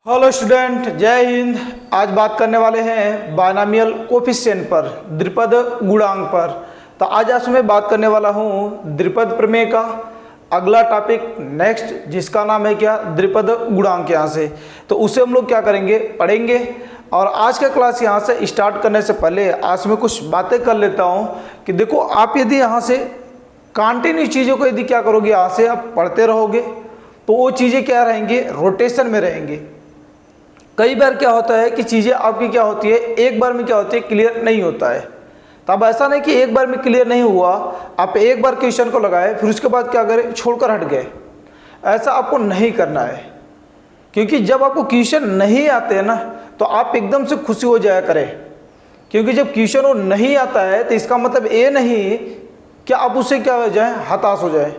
Hello student, जय हिंद। आज बात करने वाले हैं बायनॉमियल कोफिशिएंट पर, द्विपद गुणांक पर। तो आज मैं बात करने वाला हूं द्विपद प्रमेय का अगला टॉपिक नेक्स्ट, जिसका नाम है क्या, द्विपद गुणांक। यहाँ से तो उसे हम लोग क्या करेंगे, पढ़ेंगे। और आज का क्लास यहाँ से स्टार्ट करने से पहले आज मैं कुछ बातें कर लेता हूँ कि देखो, आप यदि यहाँ से कंटिन्यू चीज़ों को यदि क्या करोगे, यहाँ से आप पढ़ते रहोगे तो वो चीज़ें क्या रहेंगी, रोटेशन में रहेंगी। कई बार क्या होता है कि चीज़ें आपकी क्या होती है, एक बार में क्या होती है, क्लियर नहीं होता है। तब ऐसा नहीं कि एक बार में क्लियर नहीं हुआ, आप एक बार क्वेश्चन को लगाए फिर उसके बाद क्या करें, छोड़कर हट गए। ऐसा आपको नहीं करना है, क्योंकि जब आपको क्वेश्चन नहीं आते हैं ना, तो आप एकदम से खुशी हो जाया करें। क्योंकि जब क्वेश्चन वो नहीं आता है तो इसका मतलब ये नहीं कि आप उससे क्या हो जाए, हताश हो जाए।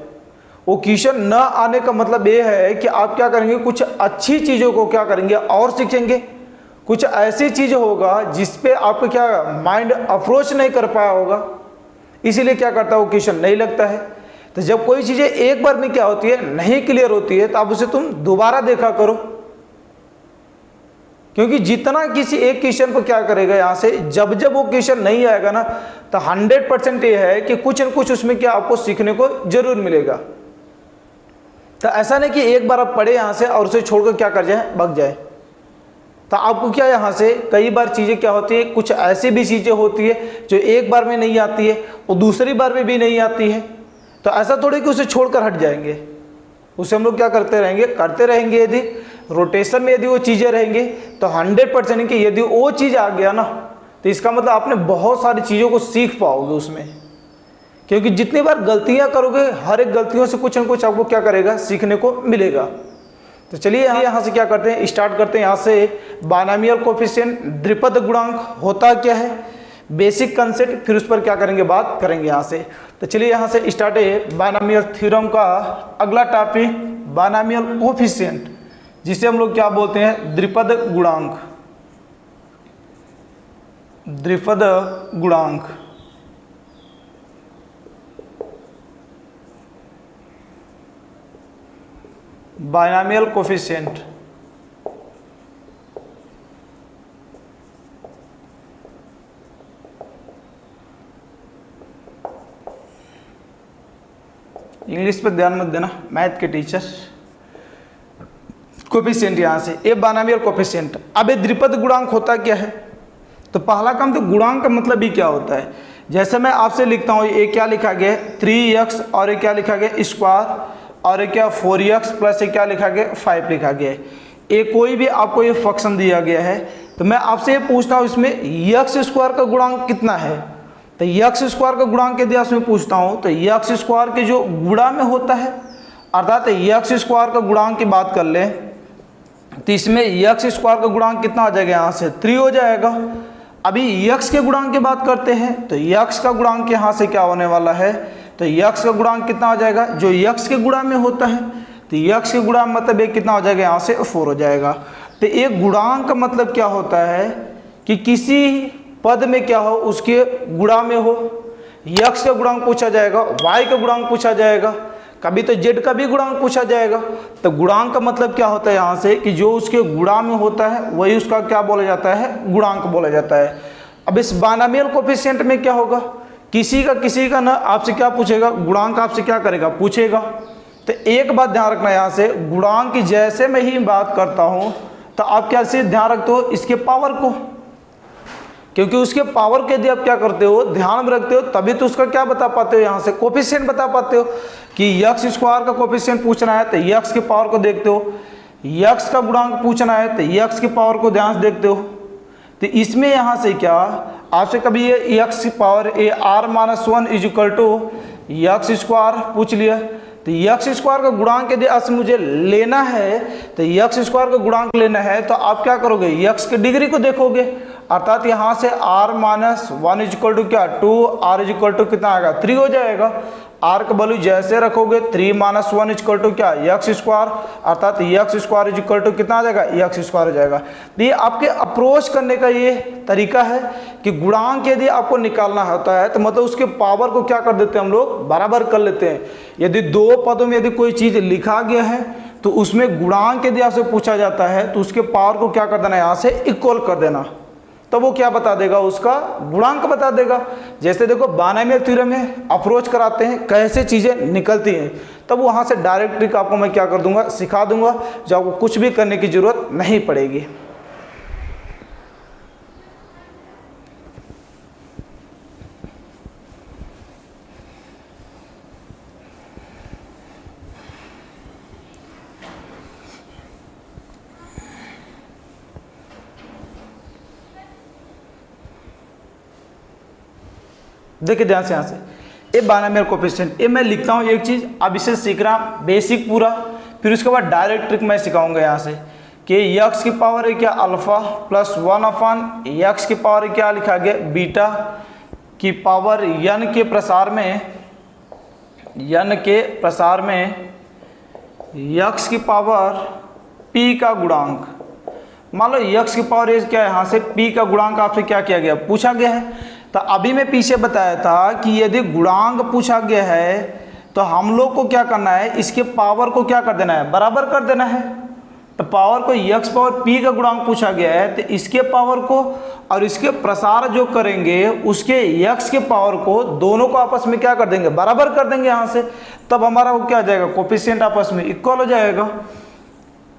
वो क्वेश्चन न आने का मतलब ये है कि आप क्या करेंगे, कुछ अच्छी चीज़ों को क्या करेंगे और सीखेंगे। कुछ ऐसी चीज़ होगा जिस पे आपको क्या माइंड अप्रोच नहीं कर पाया होगा, इसीलिए क्या करता है, वो क्वेश्चन नहीं लगता है। तो जब कोई चीज़ें एक बार में क्या होती है, नहीं क्लियर होती है, तो आप उसे तुम दोबारा देखा करो। क्योंकि जितना किसी एक क्वेश्चन को क्या करेगा, यहाँ से जब जब वो क्वेश्चन नहीं आएगा ना, तो 100% ये है कि कुछ न कुछ उसमें क्या आपको सीखने को जरूर मिलेगा। तो ऐसा नहीं कि एक बार आप पढ़े यहाँ से और उसे छोड़कर क्या कर जाए, भाग जाए। तो आपको क्या यहाँ से कई बार चीज़ें क्या होती है, कुछ ऐसी भी चीज़ें होती है जो एक बार में नहीं आती है, वो दूसरी बार में भी नहीं आती है। तो ऐसा थोड़ी कि उसे छोड़कर हट जाएंगे, उसे हम लोग क्या करते रहेंगे। यदि रोटेशन में यदि वो चीज़ें रहेंगी तो 100% कि यदि वो चीज़ आ गया ना, तो इसका मतलब आपने बहुत सारी चीज़ों को सीख पाओगे उसमें। क्योंकि जितनी बार गलतियां करोगे, हर एक गलतियों से कुछ न कुछ आपको क्या करेगा, सीखने को मिलेगा। तो चलिए यहाँ से क्या करते हैं, स्टार्ट करते हैं। यहाँ से बायनॉमियल कोफिशिएंट, द्विपद गुणांक होता क्या है, बेसिक कंसेप्ट, फिर उस पर क्या करेंगे, बात करेंगे यहाँ से। तो चलिए यहाँ से स्टार्ट है बायनॉमियल थ्योरम का अगला टॉपिक, बायनॉमियल कोफिशिएंट, जिसे हम लोग क्या बोलते हैं, द्विपद गुणांक। द्विपद गुणांक बायनॉमियल कोफिशिएंट। इंग्लिश पे ध्यान मत देना, मैथ के टीचर। कोफिशिएंट यहाँ से ये बायनॉमियल कोफिशिएंट। अब ये द्विपद गुणांक होता क्या है, तो पहला काम तो गुणांक का मतलब ही क्या होता है। जैसे मैं आपसे लिखता हूँ, ये क्या लिखा गया है, 3x, और ये क्या लिखा गया, स्क्वायर, और ये क्या 4x प्लस ये क्या लिखा गया, 5 लिखा गया है। ये कोई भी आपको ये फंक्शन दिया गया है, तो मैं आपसे ये पूछता हूँ इसमें x स्क्वायर का गुणांक कितना है। तो x स्क्वायर का गुणांक यदि आपसे पूछता हूँ तो x स्क्वायर के जो गुणा में होता है, अर्थात x स्क्वायर का गुणांक की बात कर लें तो इसमें x स्क्वायर का गुणांक कितना हो जाएगा, यहाँ से 3 हो जाएगा। अभी x के गुणांक की बात करते हैं तो x का गुणांक यहाँ से क्या होने वाला है, तो x का गुणांक कितना हो जाएगा, जो x के गुणा में होता है, तो x के गुणा मतलब एक कितना हो जाएगा, यहाँ से 4 हो जाएगा। तो एक गुणांक का मतलब क्या होता है कि किसी पद में क्या हो, उसके गुणा में हो। x का गुणांक पूछा जाएगा, y का गुणांक पूछा जाएगा, कभी तो z का भी गुणांक पूछा जाएगा। तो गुणांक का मतलब क्या होता है यहाँ से, कि जो उसके गुणा में होता है वही उसका क्या बोला जाता है, गुणांक बोला जाता है। अब इस बायनॉमियल कोफिशिएंट में क्या होगा, किसी का ना आपसे क्या पूछेगा, गुणांक आपसे क्या करेगा, पूछेगा। तो एक बात ध्यान रखना, यहाँ से गुणांक की जैसे मैं ही बात करता हूँ तो आप क्या से ध्यान रखते हो, इसके पावर को। क्योंकि उसके पावर के यदि आप क्या करते हो, ध्यान में रखते हो, तभी तो उसका क्या बता पाते हो, यहाँ से कोफिशिएंट बता पाते हो। कि x स्क्वायर का कोफिशिएंट पूछना है तो x के पावर को देखते हो, x का गुणांक पूछना है तो x के पावर को ध्यान से देखते हो। तो इसमें यहाँ से क्या आपसे कभी ये x की power r-1 is equal to x square पूछ लिया, तो x स्क्वायर का गुणांक यदि आपसे मुझे लेना है, तो x स्क्वायर का गुणांक लेना है तो आप क्या करोगे, x की डिग्री को देखोगे। अर्थात यहाँ से r-1 इज इक्वल टू क्या, 2, r इज इक्वल टू कितना आएगा, 3 हो जाएगा। r का वैल्यू जैसे रखोगे 3-1 इज इक्वल टू क्या, x स्क्वायर, अर्थात x square is equal to कितना आ जाएगा, x स्क्वायर हो जाएगा। तो ये आपके अप्रोच करने का ये तरीका है कि गुणांक यदि आपको निकालना होता है तो मतलब उसके पावर को क्या कर देते हैं हम लोग, बराबर कर लेते हैं। यदि दो पदों में यदि कोई चीज़ लिखा गया है तो उसमें गुणांक यदि आपसे पूछा जाता है तो उसके पावर को क्या कर देना, यहाँ से इक्वल कर देना, तो वो क्या बता देगा, उसका गुणांक बता देगा। जैसे देखो बायनॉमियल थ्योरम में अप्रोच कराते हैं कैसे चीज़ें निकलती हैं, तब वहाँ से डायरेक्ट ट्रिक आपको मैं क्या कर दूंगा, सिखा दूंगा, जो आपको कुछ भी करने की ज़रूरत नहीं पड़ेगी। देखिए ध्यान से, यहाँ से ये बायनॉमियल कोएफिशिएंट, ये मैं लिखता हूँ एक चीज़, अब इसे सीखना बेसिक पूरा, फिर उसके बाद डायरेक्ट ट्रिक मैं सिखाऊंगा यहाँ से कि यक्स की पावर है क्या अल्फा प्लस 1 यक्स की पावर क्या लिखा गया बीटा की पावर यन के प्रसार में यक्स की पावर पी का गुणांक। मान लो यक्स की पावर ये क्या है, यहाँ से पी का गुणांक आपसे क्या किया गया, पूछा गया है। तो अभी मैं पीछे बताया था कि यदि गुणांक पूछा गया है तो हम लोग को क्या करना है, इसके पावर को क्या कर देना है, बराबर कर देना है। तो पावर को यक्स पावर पी का गुणांक पूछा गया है, तो इसके पावर को और इसके प्रसार जो करेंगे उसके यक्स के पावर को दोनों को आपस में क्या कर देंगे, बराबर कर देंगे यहाँ से, तब हमारा वो क्या हो जाएगा, कोएफिशिएंट आपस में इक्वल हो जाएगा।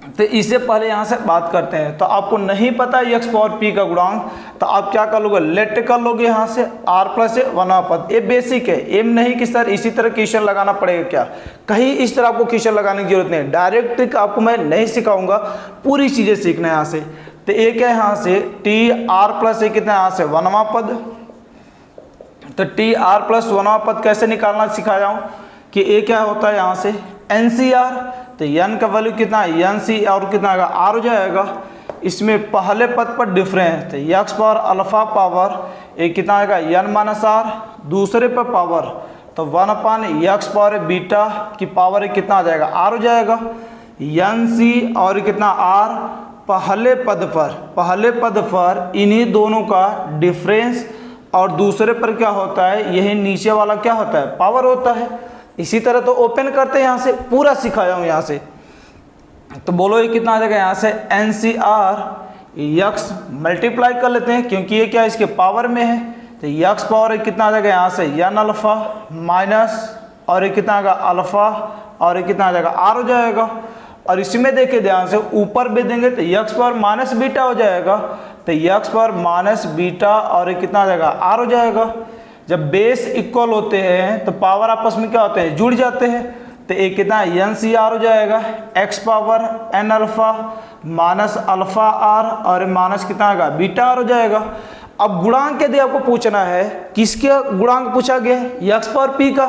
तो इससे पहले यहाँ से बात करते हैं। तो आपको नहीं पता यक्स पावर पी का गुणांक, तो आप क्या कर लोगे, लेट कर लोगे यहाँ से आर प्लस 1 ये बेसिक है। एम नहीं कि सर इसी तरह क्वेश्चन लगाना पड़ेगा क्या, कहीं इस तरह आपको क्वेश्चन लगाने की जरूरत नहीं, डायरेक्ट ट्रिक आपको मैं नहीं सिखाऊंगा, पूरी चीज़ें सीखना है यहाँ से। तो एक है यहाँ से टी आर प्लस कितना है, यहाँ से 1वां पद। तो टी आर प्लस 1वां पद कैसे निकालना सिखा जाऊँ कि ए क्या होता है, यहाँ से एन सी आर, तो यन का वैल्यू कितना है, एन सी और कितना आएगा, आर हो जाएगा। इसमें पहले पद पर डिफरेंस, तो यक्स पावर अल्फा पावर एक कितना आएगा, एन माइनस आर, दूसरे पर पावर तो 1/यक्स पावर बीटा की पावर कितना आ जाएगा, आर हो जाएगा। एन सी और कितना आर, पहले पद पर इन्हीं दोनों का डिफरेंस और दूसरे पर क्या होता है, यही नीचे वाला क्या होता है, पावर होता है। इसी तरह तो ओपन करते हैं, यहाँ से पूरा सिखाया हूँ यहाँ से। तो बोलो ये कितना आ जाएगा, यहाँ से n C r x multiply कर लेते हैं क्योंकि ये क्या इसके पावर में है, तो यक्स पावर कितना आ जाएगा, यहाँ से एन अल्फा माइनस और ये कितना आएगा अल्फा और ये कितना आ जाएगा, आर हो जाएगा। और इसमें देखिए ध्यान से ऊपर भी देंगे तो यक्स पावर माइनस बीटा हो जाएगा, तो यक्स पावर माइनस बीटा और ये कितना आ जाएगा, आर हो जाएगा। जब बेस इक्वल होते हैं तो पावर आपस में क्या होते हैं, जुड़ जाते हैं, तो एक कितना एन सी आर हो जाएगा, x power n alpha minus alpha r और माइनस कितना आएगा, बीटा आर हो जाएगा। अब गुणांक यदि आपको पूछना है, किसके गुणांक पूछा गया है, यक्स पावर पी का,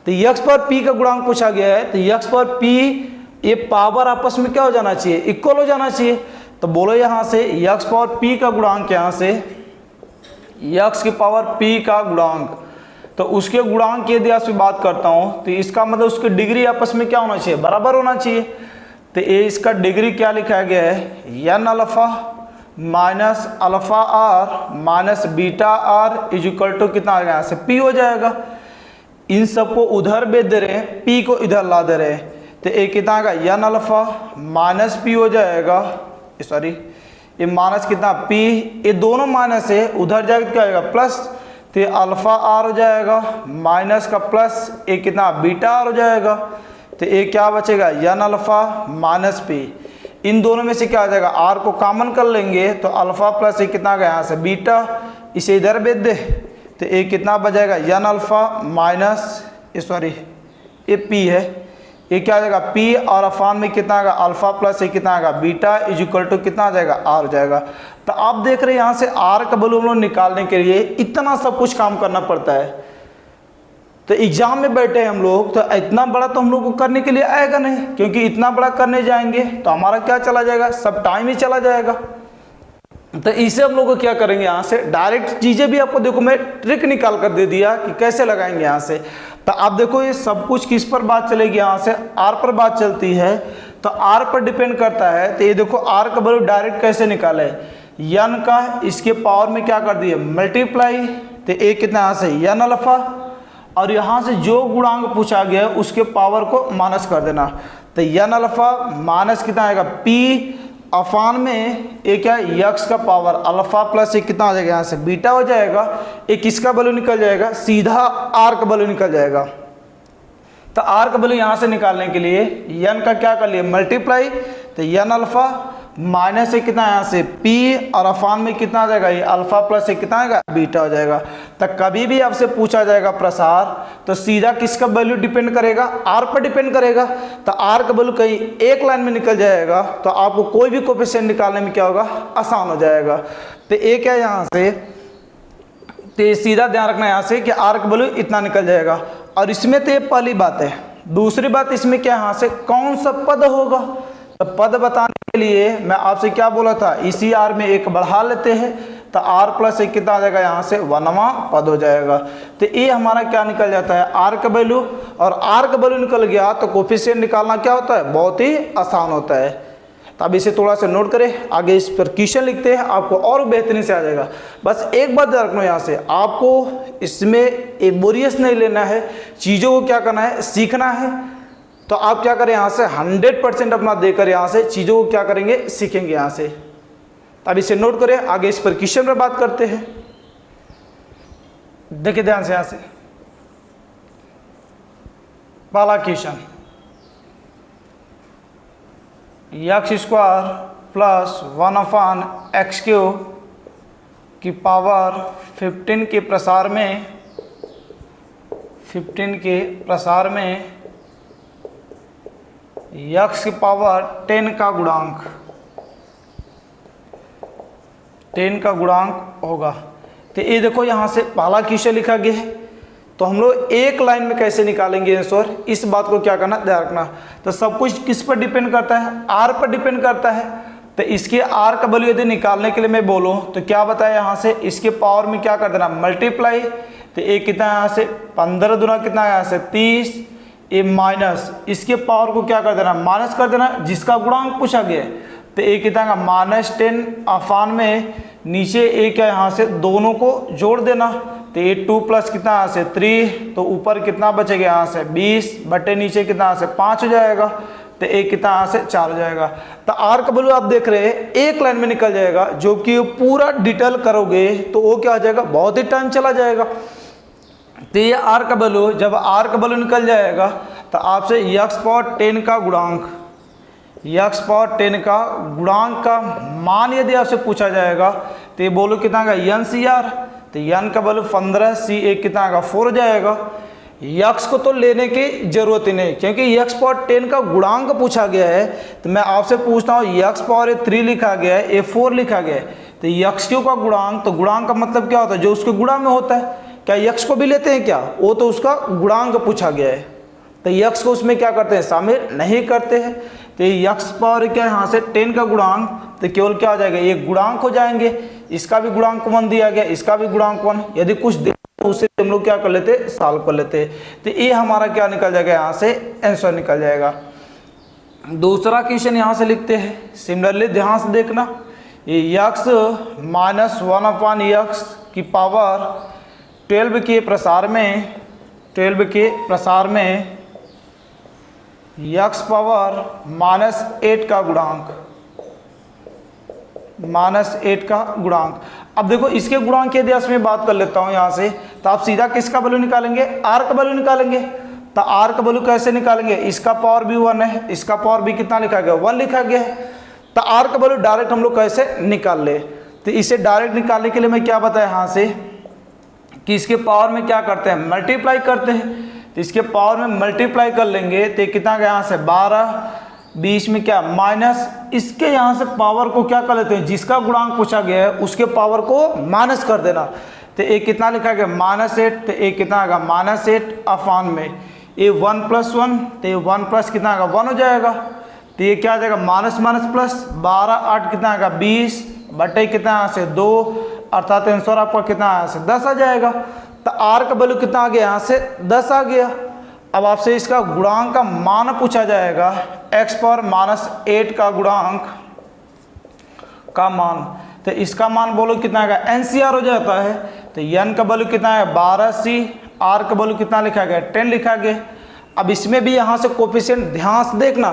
तो यक्स पावर पी का गुणांक पूछा गया है, तो यक्स पावर पी ये पावर आपस में क्या हो जाना चाहिए, इक्वल हो जाना चाहिए। तो बोलो यहाँ से यक्स पावर पी का गुणांक, यहाँ से यक्स की पावर पी का गुणांक, तो उसके गुणांक की यदि आपसे बात करता हूँ तो इसका मतलब उसकी डिग्री आपस में क्या होना चाहिए, बराबर होना चाहिए। तो ये इसका डिग्री क्या लिखा गया है, n alpha minus alpha r minus beta r is equal to कितना आ गया, यहाँ से पी हो जाएगा। इन सबको उधर भेज दे रहे हैं, पी को इधर ला दे रहे हैं, तो एक कितना आएगा एन अल्फा माइनस पी हो जाएगा, सॉरी ये माइनस कितना पी, ये दोनों माइनस है, उधर जाएगा क्या आएगा प्लस, तो ये अल्फा आर हो जाएगा माइनस का प्लस एक कितना बीटा आर हो जाएगा। तो एक क्या बचेगा एन अल्फा माइनस पी, इन दोनों में से क्या आ जाएगा, आर को कॉमन कर लेंगे तो अल्फा प्लस एक कितना गया यहाँ से बीटा, इसे इधर भेज दे, तो एक कितना बचेगा एन अल्फा माइनस सॉरी ये पी है, ये क्या आ जाएगा पी और अफान में कितना आएगा अल्फा प्लस एक कितना आएगा बीटा इज इक्वल टू कितना आ जाएगा, आर हो जाएगा। तो आप देख रहे हैं यहाँ से आर का वैल्यू हम लोग निकालने के लिए इतना सब कुछ काम करना पड़ता है। तो एग्जाम में बैठे हैं हम लोग, तो इतना बड़ा तो हम लोग को करने के लिए आएगा नहीं, क्योंकि इतना बड़ा करने जाएंगे तो हमारा क्या चला जाएगा, सब टाइम ही चला जाएगा। तो इसे हम लोग को क्या करेंगे, यहाँ से डायरेक्ट चीज़ें भी आपको देखो मैं ट्रिक निकाल कर दे दिया कि कैसे लगाएंगे यहाँ से। तो आप देखो ये सब कुछ किस पर बात चलेगी, यहाँ से आर पर बात चलती है, तो आर पर डिपेंड करता है। तो ये देखो आर का वैल्यू डायरेक्ट कैसे निकाले, एन का इसके पावर में क्या कर दिए मल्टीप्लाई, तो एक कितना यहाँ से एन अल्फा और यहाँ से जो गुणांक पूछा गया है उसके पावर को माइनस कर देना। तो तो यन अल्फा माइनस कितना आएगा पी अफान में एक क्या है यक्स का पावर अल्फा प्लस एक कितना हो जाएगा यहाँ से बीटा हो जाएगा, एक किसका वैल्यू निकल जाएगा सीधा आर का वैल्यू निकल जाएगा। तो आर का वैल्यू यहाँ से निकालने के लिए यन का क्या कर लिए मल्टीप्लाई, तो यन अल्फा माइनस एक कितना यहाँ से पी और अफान में कितना आ जाएगा ये अल्फा प्लस एक कितना आएगा बीटा हो जाएगा। तो कभी भी आपसे पूछा जाएगा प्रसार तो सीधा किसका वैल्यू डिपेंड करेगा आर पर डिपेंड करेगा। तो आर का वैल्यू कहीं एक लाइन में निकल जाएगा तो आपको कोई भी कोफिशिएंट निकालने में क्या होगा आसान हो जाएगा। तो एक है यहाँ से तो सीधा ध्यान रखना यहाँ से कि आर का वैल्यू इतना निकल जाएगा। और इसमें तो ये पहली बात है। दूसरी बात इसमें क्या यहाँ से कौन सा पद होगा, तो पद बताने के लिए मैं आपसे क्या बोला था इसी आर में एक बढ़ा लेते हैं तो आर प्लस एक कितना आ जाएगा यहाँ से 1वां पद हो जाएगा। तो ये हमारा क्या निकल जाता है आर का वैल्यू, और आर का वैल्यू निकल गया तो कोफिशिएंट निकालना क्या होता है बहुत ही आसान होता है। तो अब इसे थोड़ा सा नोट करें, आगे इस पर क्वेश्चन लिखते हैं आपको और बेहतरीन से आ जाएगा। बस एक बात ध्यान रखना यहाँ से आपको इसमें एक बोरियस नहीं लेना है, चीज़ों को क्या करना है सीखना है। तो आप क्या करें यहाँ से 100% अपना देकर यहाँ से चीज़ों को क्या करेंगे सीखेंगे यहाँ से। अब इसे नोट करें, आगे इस पर क्वेश्चन पर बात करते हैं। देखिए ध्यान से यहाँ से पहला question x square plus 1/x³ की पावर 15 के प्रसार में x की पावर 10 का गुणांक होगा। तो ये देखो यहाँ से पहला क्वेश्चन लिखा गया है। तो हम लोग एक लाइन में कैसे निकालेंगे आंसर, इस बात को क्या करना ध्यान रखना। तो सब कुछ किस पर डिपेंड करता है आर पर डिपेंड करता है। तो इसके आर का वैल्यू यदि निकालने के लिए मैं बोलूँ तो क्या बताया यहाँ से इसके पावर में क्या कर देना मल्टीप्लाई। तो एक कितना यहाँ से 15 दूना कितना यहाँ से 30, ये माइनस इसके पावर को क्या कर देना माइनस कर देना जिसका गुणांक पूछा गया है। तो एक कितना का -10 अफान में नीचे एक है यहाँ से दोनों को जोड़ देना। तो ये 2 प्लस कितना यहाँ से 3, तो ऊपर कितना बचेगा यहाँ से 20 बटे नीचे कितना यहाँ से 5 हो जाएगा। तो एक कितना यहाँ से 4 हो जाएगा। तो आर का वैल्यू आप देख रहे हैं एक लाइन में निकल जाएगा, जो कि पूरा डिटेल करोगे तो वो क्या हो जाएगा बहुत ही टाइम चला जाएगा। तो ये आर का वैल्यू जब आर का वैल्यू निकल जाएगा तो आपसे x⁻10 का गुणांक का मान यदि आपसे पूछा जाएगा तो ये बोलो कितना का NCR। तो n का वैल्यू 15, C एक कितना का 4 हो जाएगा। x को तो लेने की जरूरत ही नहीं क्योंकि x⁻10 का गुणांक पूछा गया है। तो मैं आपसे पूछता हूँ x⁻3 लिखा गया है, a 4 लिखा गया है। तो x³ का गुणांक, तो गुणांक का मतलब क्या होता है जो उसके गुणा में होता है। क्या x को भी लेते हैं क्या, वो तो उसका गुणांक पूछा गया है। तो x को उसमें क्या करते हैं शामिल नहीं करते हैं। तो x⁻क्या यहाँ से 10 का गुणांक, तो केवल क्या हो जाएगा ये गुणांक हो जाएंगे। इसका भी गुणांक 1 दिया गया, इसका भी गुणांक 1, यदि कुछ दे तो उसे हम लोग क्या कर लेते सॉल्व कर लेते। तो ये हमारा क्या निकल जाएगा यहाँ से आंसर निकल जाएगा। दूसरा क्वेश्चन यहाँ से लिखते हैं। सिमिलरली ध्यान से देखना, ये x -1/x की पावर 12 के प्रसार में x पावर -8 का गुणांक। अब देखो इसके गुणांक यदि मैं बात कर लेता हूँ यहाँ से, तो आप सीधा किसका वैल्यू निकालेंगे आर का वैल्यू निकालेंगे। तो आर का वैल्यू कैसे निकालेंगे, इसका पावर भी 1 है, इसका पावर भी कितना लिखा गया 1 लिखा गया है। तो आर का वैल्यू डायरेक्ट हम लोग कैसे निकाल ले। तो इसे डायरेक्ट निकालने के लिए मैं क्या बताया यहाँ से कि इसके पावर में क्या करते हैं मल्टीप्लाई करते हैं। तो इसके पावर में मल्टीप्लाई कर लेंगे तो कितना गया यहाँ से 12, बीच में क्या माइनस, इसके यहाँ से पावर को क्या कर लेते हैं जिसका गुणांक पूछा गया है उसके पावर को माइनस कर देना। तो एक कितना लिखा गया -8, तो एक कितना आएगा -8 अफान में ये 1 + 1, तो ये 1 प्लस कितना आएगा 1 हो जाएगा। तो ये क्या आ जाएगा माइनस प्लस 12 8 कितना आएगा 20 बटे कितना यहाँ से 2, अर्थात आंसर आपका कितना यहाँ से 10 आ जाएगा। तो आर का वैल्यू कितना आ गया यहाँ से 10 आ गया। अब आपसे इसका गुणांक का मान पूछा जाएगा, x⁻8 का गुणांक का मान। तो इसका मान बोलो कितना आएगा NCR हो जाता है। तो n का वैल्यू कितना है 12, C आर का वैल्यू कितना लिखा गया 10 लिखा गया। अब इसमें भी यहाँ से कोफिशिएंट ध्यान से देखना,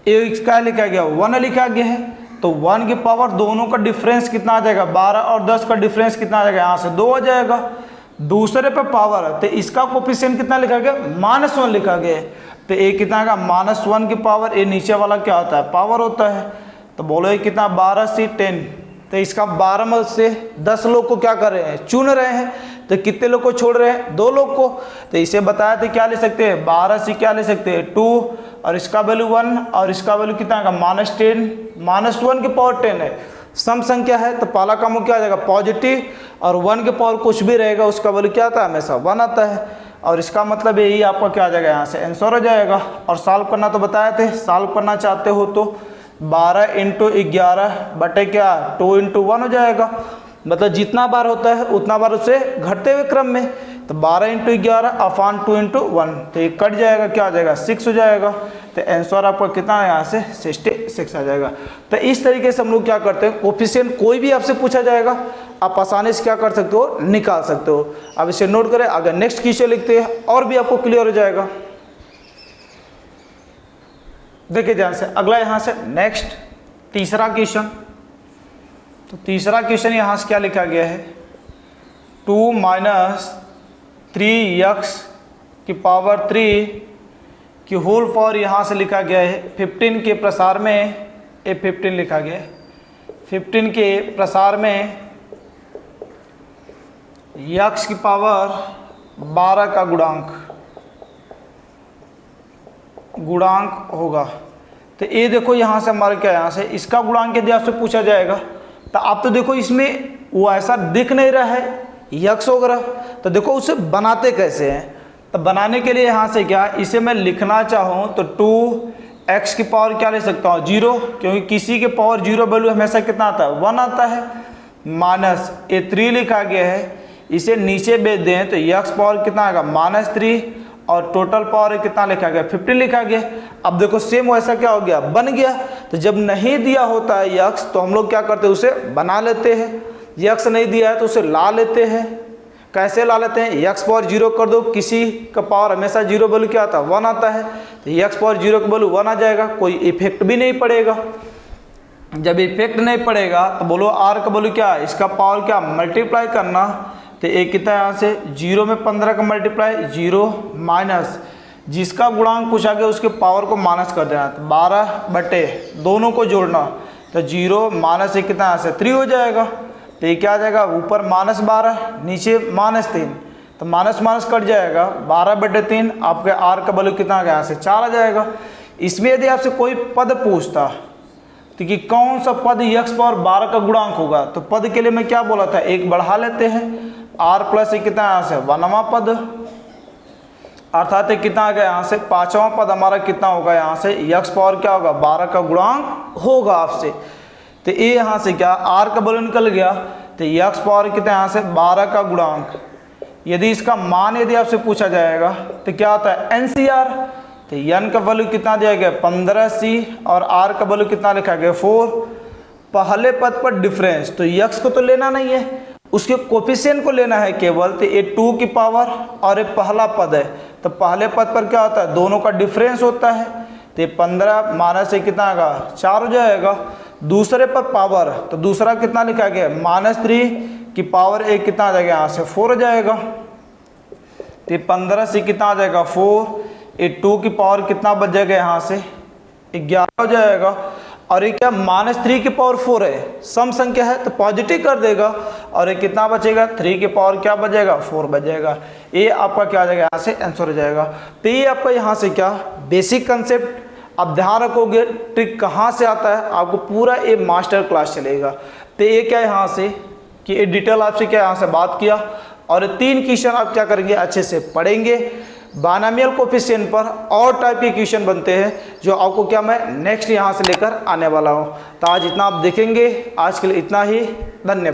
एक क्या लिखा गया 1 लिखा गया है, तो 1 की पावर दोनों का डिफरेंस कितना आ जाएगा 12 और 10 का डिफरेंस कितना आ जाएगा यहाँ से 2 आ जाएगा। दूसरे पे पावर है तो इसका कोफिशिएंट कितना लिखा गया -1 लिखा गया है, तो ये कितना आएगा -1 की पावर, ये नीचे वाला क्या होता है पावर होता है, तो बोलो ये कितना 12 से 10, तो इसका 12 में से 10 लोग को क्या कर रहे हैं चुन रहे हैं, तो कितने लोग को छोड़ रहे हैं 2 लोग को, तो इसे बताया तो क्या ले सकते हैं 12 से क्या ले सकते हैं 2 और इसका वैल्यू 1 और इसका वैल्यू कितना आएगा -10, -1 की पावर 10 है, सम संख्या है तो पहला काम क्या आ जाएगा पॉजिटिव, और 1 के पावर कुछ भी रहेगा उसका वैल्यू क्या आता है हमेशा 1 आता है, और इसका मतलब यही आपका क्या आ जाएगा यहाँ से आंसर हो जाएगा। और सॉल्व करना तो बताए थे, सॉल्व करना चाहते हो तो 12 × 11 बटे क्या 2 × 1 हो जाएगा, मतलब जितना बार होता है उतना बार उसे घटते हुए क्रम में, तो 12 × 11 अपान 2 × 1, तो ये कट जाएगा क्या आ जाएगा 6 हो जाएगा, तो आंसर आपका कितना है यहाँ से 66 आ जाएगा। तो इस तरीके से हम लोग क्या करते हैं कोफिशिएंट कोई भी आपसे पूछा जाएगा आप आसानी से क्या कर सकते हो निकाल सकते हो। अब इसे नोट करें, अगर नेक्स्ट क्वेश्चन लिखते हैं और भी आपको क्लियर हो जाएगा। देखिए ध्यान से, अगला यहाँ से नेक्स्ट तीसरा क्वेश्चन, तो तीसरा क्वेश्चन यहाँ से क्या लिखा गया है 2 - 3x की पावर 3 की होल पावर यहाँ से लिखा गया है 15 के प्रसार में, ये 15 लिखा गया है 15 के प्रसार में x की पावर 12 का गुणांक होगा। तो ये देखो यहाँ से हमारा क्या यहाँ से इसका गुणांक यदि आपसे पूछा जाएगा तो आप तो देखो इसमें वो ऐसा दिख नहीं रहा है यक्स वगैरह, तो देखो उसे बनाते कैसे हैं, तो बनाने के लिए यहाँ से क्या इसे मैं लिखना चाहूँ तो 2x की पावर क्या ले सकता हूँ 0, क्योंकि किसी के पावर 0 वैल्यू हमेशा कितना आता है 1 आता है, माइनस ये 3 लिखा गया है, इसे नीचे भेज दें तो x पावर कितना आएगा -3 और टोटल पावर कितना लिखा गया 15 लिखा गया। अब देखो सेम वैसा क्या हो गया बन गया, तो जब नहीं दिया होता है x तो हम लोग क्या करते हैं उसे बना लेते हैं, x नहीं दिया है तो उसे ला लेते हैं। कैसे ला लेते हैं x पावर 0 कर दो, किसी का पावर हमेशा 0 वैल्यू क्या आता है 1 आता है, तो x पावर 0 का वैल्यू 1 आ जाएगा, कोई इफेक्ट भी नहीं पड़ेगा। जब इफेक्ट नहीं पड़ेगा तो बोलो r का वैल्यू क्या है, इसका पावर क्या मल्टीप्लाई करना, तो एक कितना यहाँ से 0 में 15 का मल्टीप्लाई 0 माइनस जिसका गुणांक पूछा गया उसके पावर को माइनस कर देना, तो 12 बटे दोनों को जोड़ना, तो 0 माइनस एक कितना यहाँ से 3 हो जाएगा, तो ये क्या आ जाएगा ऊपर -12 नीचे -3, तो माइनस माइनस कट जाएगा 12 बटे 3 आपके r का वैल्यू कितना आ गया यहाँ से 4 आ जाएगा। इसमें यदि आपसे कोई पद पूछता तो कि कौन सा पद x पावर 12 का गुणांक होगा, तो पद के लिए मैं क्या बोला था एक बढ़ा लेते हैं, r प्लस कितना यहाँ से 1वां पद, अर्थात कितना आ गया यहाँ से 5वां पद हमारा कितना होगा यहाँ से x पावर क्या होगा 12 का गुणांक होगा आपसे, तो ये यहाँ से क्या r का वैल्यू निकल गया, तो x पावर कितना यहाँ से 12 का गुणांक, यदि इसका मान यदि आपसे पूछा जाएगा तो क्या आता है NCR, तो n का वैल्यू कितना दिया गया 15c और r का वैल्यू कितना लिखा गया 4। पहले पद पर डिफरेंस, तो x को तो लेना नहीं है उसके कोफिशिएंट को लेना है केवल, तो ये 2 की पावर और ये पहला पद है, तो पहले पद पर क्या होता है दोनों का डिफरेंस होता है, तो ये 15 माइनस से कितना आएगा 4 हो जाएगा। दूसरे पर पावर, तो दूसरा कितना लिखा गया -3 की पावर एक कितना आ जाएगा यहाँ से 4 हो जाएगा, तो 15 से कितना आ जाएगा 4, ये 2 की पावर कितना बच जाएगा यहाँ से 11 हो जाएगा, और ये क्या -3 की पावर 4 है सम संख्या है तो पॉजिटिव कर देगा, और ये कितना बचेगा 3 की पावर क्या बच जाएगा 4 बच जाएगा, ये आपका क्या आ जाएगा यहाँ से आंसर हो जाएगा। तो ये आपका यहाँ से क्या बेसिक कंसेप्ट, आप ध्यान रखोगे ट्रिक कहाँ से आता है आपको पूरा ये मास्टर क्लास चलेगा। तो ये क्या यहाँ से कि ये डिटेल आपसे क्या यहाँ से बात किया, और 3 क्वेश्चन आप क्या करेंगे अच्छे से पढ़ेंगे। बायनॉमियल कोफिशिएंट पर और टाइप के क्वेश्चन बनते हैं जो आपको क्या मैं नेक्स्ट यहाँ से लेकर आने वाला हूँ। तो आज इतना आप देखेंगे, आज के लिए इतना ही, धन्यवाद।